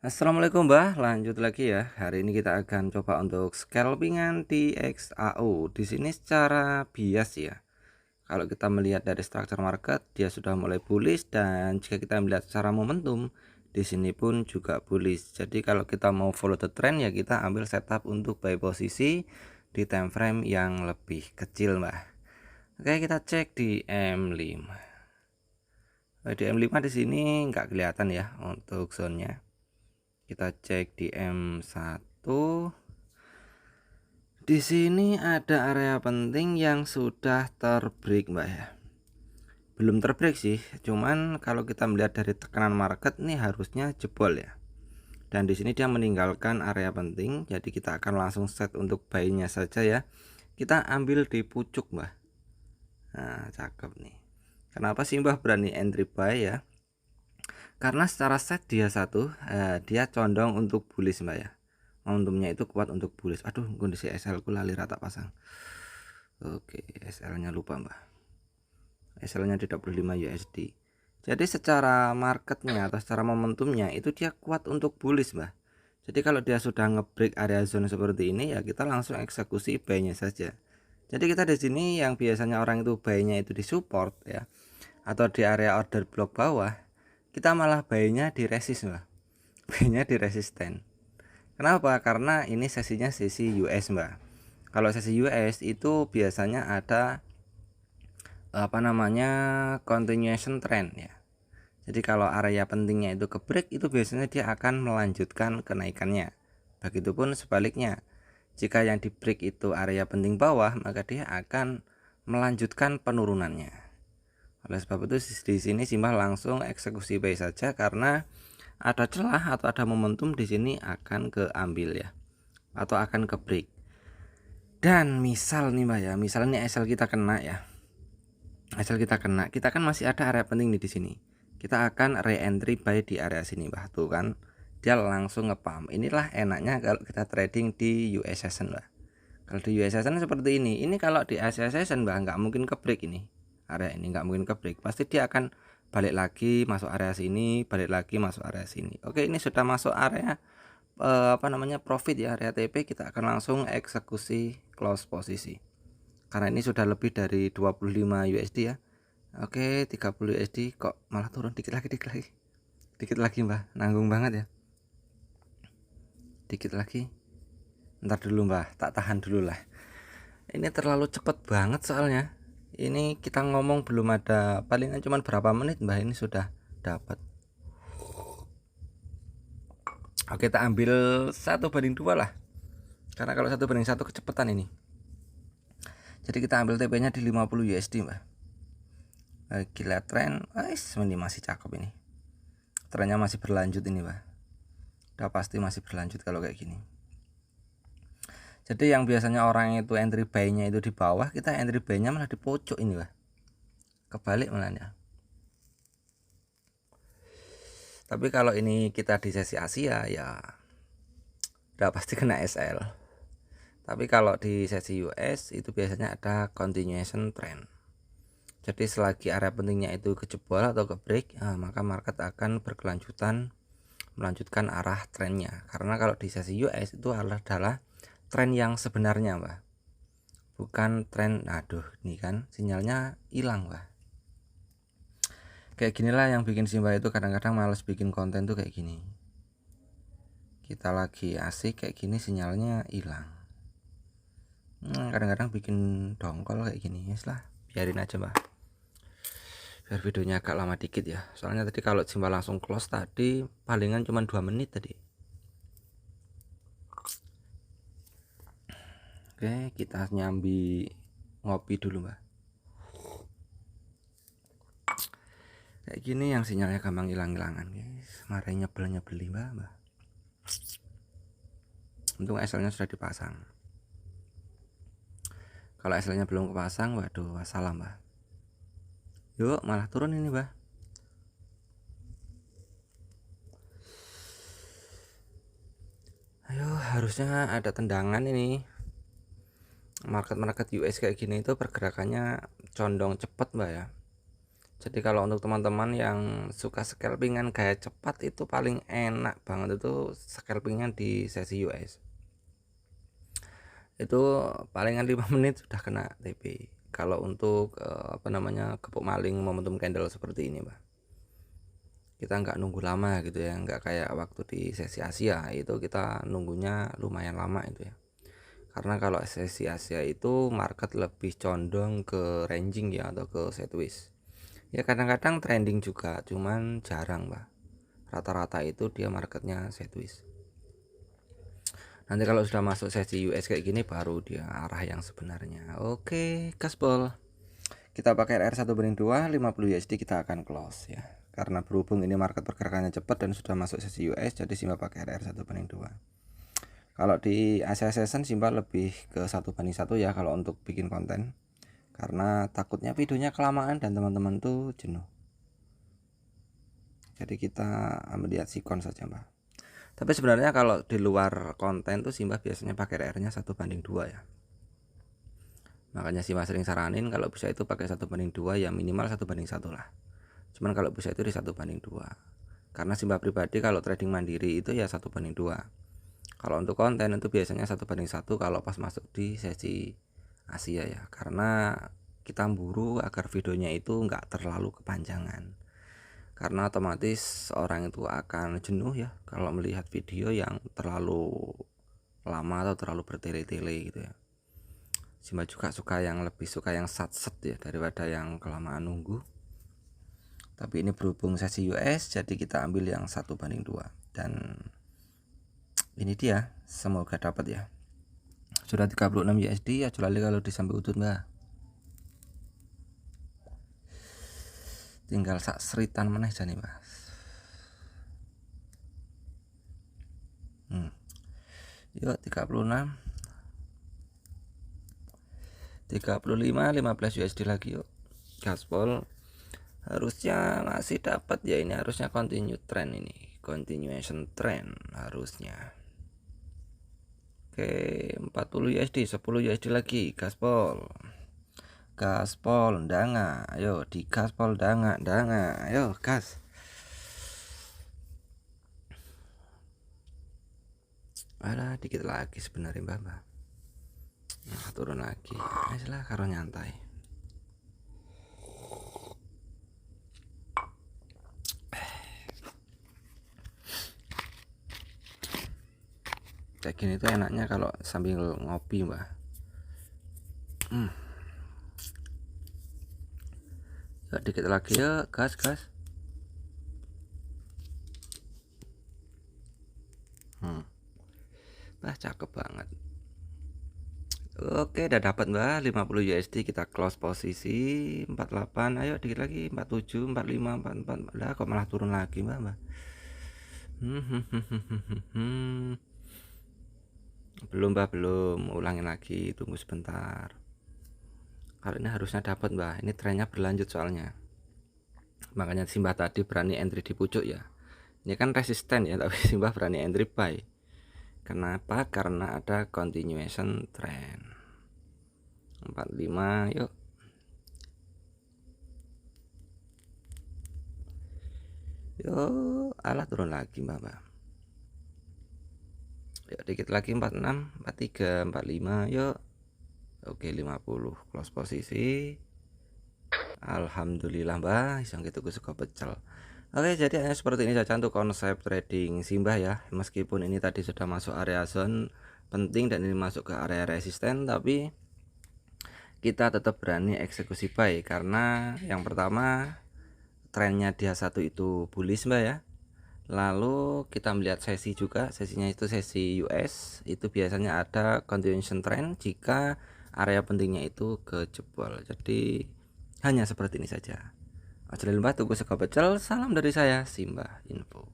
Assalamualaikum Mbah, lanjut lagi ya. Hari ini kita akan coba untuk scalpingan di XAU. Di sini secara bias ya. Kalau kita melihat dari structure market, dia sudah mulai bullish, dan jika kita melihat secara momentum, di sini pun juga bullish. Jadi kalau kita mau follow the trend ya, kita ambil setup untuk buy posisi di time frame yang lebih kecil, Mbah. Oke, kita cek di M5. Di M5 di sini nggak kelihatan ya untuk zone-nya. Kita cek di M1. Di sini ada area penting yang sudah terbreak, Mbak ya. Belum terbreak sih, cuman kalau kita melihat dari tekanan market nih harusnya jebol ya. Dan di sini dia meninggalkan area penting, jadi kita akan langsung set untuk buy-nya saja ya. Kita ambil di pucuk, Mbak. Nah, cakep nih. Kenapa sih Mbah berani entry buy ya? Karena secara set dia condong untuk bullish, Mbak ya. Momentumnya itu kuat untuk bullish. Aduh, kondisi SL ku lali rata pasang. Oke, SL nya lupa Mbak. SL nya 35 USD. Jadi secara marketnya atau secara momentumnya itu dia kuat untuk bullish, Mbak. Jadi kalau dia sudah ngebreak area zone seperti ini ya, kita langsung eksekusi buy nya saja. Jadi kita di sini yang biasanya orang itu buy nya itu di support ya, atau di area order block bawah, kita malah buy nya di resist, Mbak. Buy nya di resisten. Kenapa? Karena ini sesinya sesi US, Mbak. Kalau sesi US itu biasanya ada continuation trend ya. Jadi kalau area pentingnya itu ke break, itu biasanya dia akan melanjutkan kenaikannya. Begitupun sebaliknya, jika yang di break itu area penting bawah, maka dia akan melanjutkan penurunannya. Oleh sebab itu di sini Simbah langsung eksekusi buy saja, karena ada celah atau ada momentum di sini akan keambil ya, atau akan ke break. Dan misal nih Mbak ya, misalnya SL kita kena ya, kita kan masih ada area penting nih di sini. Kita akan re-entry buy di area sini, Mbah. Tuh kan, dia langsung ngepam. Inilah enaknya kalau kita trading di US session, Mbah. Kalau di US session seperti ini. Ini kalau di Asia session, Mbah, nggak mungkin ke break ini. Area ini nggak mungkin ke break. Pasti dia akan balik lagi masuk area sini, balik lagi masuk area sini. Oke, ini sudah masuk area profit ya, area TP. Kita akan langsung eksekusi close posisi. Karena ini sudah lebih dari 25 USD ya. Oke, 30 USD kok malah turun dikit lagi. Dikit lagi, Mbah. Nanggung banget ya. Dikit lagi. Ntar dulu, Mbah. Tak tahan dulu lah. Ini terlalu cepet banget soalnya. Ini kita ngomong belum ada palingan cuma berapa menit, Mbah, ini sudah dapat. Oke, kita ambil 1:2 lah. Karena kalau 1:1 kecepatan ini. Jadi kita ambil TP-nya di 50 USD, Mbah. Gila tren, ini masih cakep ini. Trennya masih berlanjut ini, Mbah. Udah pasti masih berlanjut kalau kayak gini. Jadi yang biasanya orang itu entry buy-nya itu di bawah, kita entry buy-nya malah di pojok ini, Mbah. Kebalik malah ya. Tapi kalau ini kita di sesi Asia ya udah pasti kena SL. Tapi kalau di sesi US itu biasanya ada continuation trend. Jadi selagi area pentingnya itu kejebol atau ke break, maka market akan berkelanjutan melanjutkan arah trennya. Karena kalau di sesi US itu adalah tren yang sebenarnya, Mbak. Bukan tren, aduh, ini kan sinyalnya hilang, Mbak. Kayak ginilah yang bikin Simbah itu kadang-kadang males bikin konten tuh kayak gini. Kita lagi asik kayak gini sinyalnya hilang. Kadang-kadang bikin dongkol kayak gini. Yes lah, biarin aja, Mbak. Biar videonya agak lama dikit ya. Soalnya tadi kalau Simbah langsung close tadi palingan cuma 2 menit tadi. Oke, kita nyambi ngopi dulu, Mbak. Kayak gini yang sinyalnya gampang hilang-hilangan, guys. Marahnya nyebel-nyebeli, Mbak. Untung SL-nya sudah dipasang. Kalau SL-nya belum kepasang, waduh, wassalam, Mbak. Yuk, malah turun ini, Mbak. Ayo, harusnya ada tendangan ini. Market US kayak gini itu pergerakannya condong cepet, Mbak ya. Jadi kalau untuk teman-teman yang suka scalpingan gaya cepat itu paling enak banget itu scalpingan di sesi US. Itu palingan 5 menit sudah kena TP. Kalau untuk gepuk maling momentum candle seperti ini, Mbak. Kita nggak nunggu lama gitu ya, nggak kayak waktu di sesi Asia itu kita nunggunya lumayan lama itu ya. Karena kalau sesi Asia itu market lebih condong ke ranging ya atau ke sideways. Ya kadang-kadang trending juga, cuman jarang, Mbak. Rata-rata itu dia marketnya sideways. Nanti kalau sudah masuk sesi US kayak gini baru dia arah yang sebenarnya. Oke, gaspol. Kita pakai RR1/2 50 USD kita akan close ya. Karena berhubung ini market pergerakannya cepat dan sudah masuk sesi US, jadi Simba pakai RR1/2. Kalau di Asia Session Simba lebih ke 1/1 ya kalau untuk bikin konten. Karena takutnya videonya kelamaan dan teman-teman tuh jenuh. Jadi kita ambil lihat sikon saja, Mbak. Tapi sebenarnya kalau di luar konten tuh Simba biasanya pakai RR-nya 1/2 ya. Makanya Simba sering saranin kalau bisa itu pakai 1/2 ya, minimal 1/1 lah. Cuman kalau bisa itu di 1/2. Karena Simba pribadi kalau trading mandiri itu ya 1/2. Kalau untuk konten itu biasanya 1/1 kalau pas masuk di sesi Asia ya. Karena kita buru agar videonya itu nggak terlalu kepanjangan. Karena otomatis orang itu akan jenuh ya kalau melihat video yang terlalu lama atau terlalu bertele-tele gitu ya. Simba juga lebih suka yang sat-set ya daripada yang kelamaan nunggu. Tapi ini berhubung sesi US jadi kita ambil yang 1/2 dan ini dia, semoga dapat ya. Sudah 36 USD ya, kecuali kalau disambil udut, Mbak. Tinggal sak seritan meneh jane, Mas. Yuk 36 35 15 USD lagi yuk. Gaspol. Harusnya masih dapat ya, ini harusnya continue trend ini. Continuation trend harusnya. Oke, 40 USD, 10 USD lagi, gaspol. Gaspol, danga, ayo di gaspol danga, ayo gas. Alah, dikit lagi sebenarnya Mbak. Nah, turun lagi. Ayolah karo nyantai. Kayak gini tuh enaknya kalau sambil ngopi, Mbak. Ya, dikit lagi ya, gas. Wah, cakep banget. Oke, udah dapat Mbak, 50 USD kita close posisi 48. Ayo dikit lagi 47, 45, 44. Lah kok malah turun lagi, Mbak. Belum Mbak, belum. Ulangin lagi, tunggu sebentar. Kali ini harusnya dapat Mbak. Ini trennya berlanjut soalnya. Makanya Simba tadi berani entry di pucuk ya. Ini kan resisten ya, tapi Simba berani entry buy. Kenapa? Karena ada continuation trend. 45 yuk. Yuk, alah turun lagi Mbak. Yuk dikit lagi 46, 43, 45 yuk. Oke 50 close posisi. Alhamdulillah Mbak, iseng gitu gue suka pecel. Oke, jadi hanya seperti ini saja untuk konsep trading Simba ya. Meskipun ini tadi sudah masuk area zone penting dan ini masuk ke area resisten, tapi kita tetap berani eksekusi buy karena yang pertama trennya dia satu itu bullish Mbak ya. Lalu kita melihat sesi juga, sesinya itu sesi US, itu biasanya ada continuation trend jika area pentingnya itu kejebol. Jadi hanya seperti ini saja. Jangan lupa tunggu sego pecel. Salam dari saya, Simba Info.